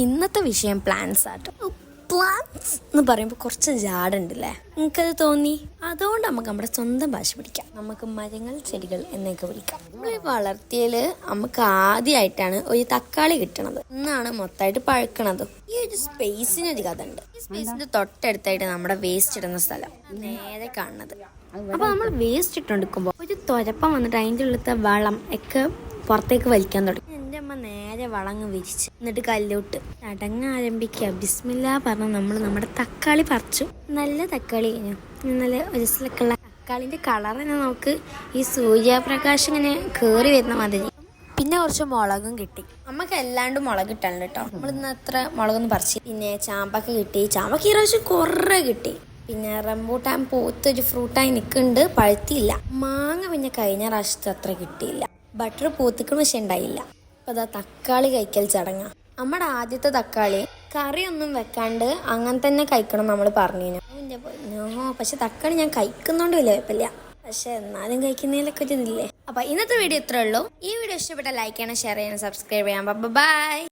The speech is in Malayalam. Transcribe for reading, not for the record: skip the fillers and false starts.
ഇന്നത്തെ വിഷയം പ്ലാന്റ്സ് ആട്ടോ. പ്ലാന്റ്സ് എന്ന് പറയുമ്പോൾ കുറച്ച് ജാടുണ്ടല്ലേ, നിങ്ങൾക്കത് തോന്നി? അതുകൊണ്ട് നമുക്ക് നമ്മുടെ സ്വന്തം ഭാഷ പിടിക്കാം. നമുക്ക് മരങ്ങൾ, ചെടികൾ എന്നൊക്കെ വിളിക്കാം. നമ്മൾ വളർത്തിയാൽ നമുക്ക് ആദ്യമായിട്ടാണ് ഒരു തക്കാളി കിട്ടണത്. ഇന്നാണ് മൊത്തമായിട്ട് പഴുക്കണത്. ഈ ഒരു സ്പേസിനൊരു കഥ ഉണ്ട്. ഈ സ്പേസിന്റെ തൊട്ടടുത്തായിട്ട് നമ്മുടെ വേസ്റ്റ് ഇടുന്ന സ്ഥലം നേരെ കാണുന്നത്. അപ്പൊ നമ്മൾ വേസ്റ്റ് ഇട്ടുകൊടുക്കുമ്പോൾ ഒരു തുരപ്പം വന്നിട്ട് അതിൻ്റെ ഉള്ളത്തെ വളം ഒക്കെ പുറത്തേക്ക് വലിക്കാൻ തുടങ്ങി. എൻ്റെ അമ്മ നേരെ വളങ്ങ് വിരിച്ച് എന്നിട്ട് കല്ലോട്ട് ചടങ്ങ് ആരംഭിക്കുക. ബിസ്മില്ലാ പറഞ്ഞ് നമ്മൾ നമ്മുടെ തക്കാളി പറിച്ചു. നല്ല തക്കാളി കഴിഞ്ഞു. നല്ല ഒരിസലൊക്കെയുള്ള തക്കാളിൻ്റെ കളർ തന്നെ നമുക്ക് ഈ സൂര്യപ്രകാശം ഇങ്ങനെ കയറി വരുന്ന മാതിരി. പിന്നെ കുറച്ച് മുളകും കിട്ടി. നമുക്ക് എല്ലാണ്ട് മുളക് കിട്ടാനുണ്ട് കേട്ടോ. നമ്മളിന്ന് അത്ര മുളകൊന്നും പറിച്ചു. പിന്നെ ചാമ്പക്ക കിട്ടി. ചാമ്പക്ക ഈ പ്രാവശ്യം കുറേ കിട്ടി. പിന്നെ റംബൂട്ടാൻ പൂത്തൊരു ഫ്രൂട്ടായി നിൽക്കുന്നുണ്ട്, പഴുത്തിയില്ല. മാങ്ങ പിന്നെ കഴിഞ്ഞ പ്രാവശ്യത്തെ അത്ര കിട്ടിയില്ല. ബട്ടർ പൂത്തിക്കണ പക്ഷെ ഉണ്ടായില്ല. അപ്പൊ അതാ തക്കാളി കഴിക്കൽ ചടങ്ങ. നമ്മുടെ ആദ്യത്തെ തക്കാളി കറിയൊന്നും വെക്കാണ്ട് അങ്ങനെ തന്നെ കഴിക്കണം നമ്മൾ പറഞ്ഞു. പക്ഷെ തക്കാളി ഞാൻ കഴിക്കുന്നോണ്ട് വലിയ കുഴപ്പമില്ല. പക്ഷെ എന്നാലും കഴിക്കുന്നതിലൊക്കെ ഒരു ഇതില്ലേ. അപ്പൊ ഇന്നത്തെ വീഡിയോ ഇത്രേ ഉള്ളൂ. ഈ വീഡിയോ ഇഷ്ടപ്പെട്ട ലൈക്ക് ചെയ്യണം, ഷെയർ ചെയ്യണം, സബ്സ്ക്രൈബ് ചെയ്യാം. ബൈ.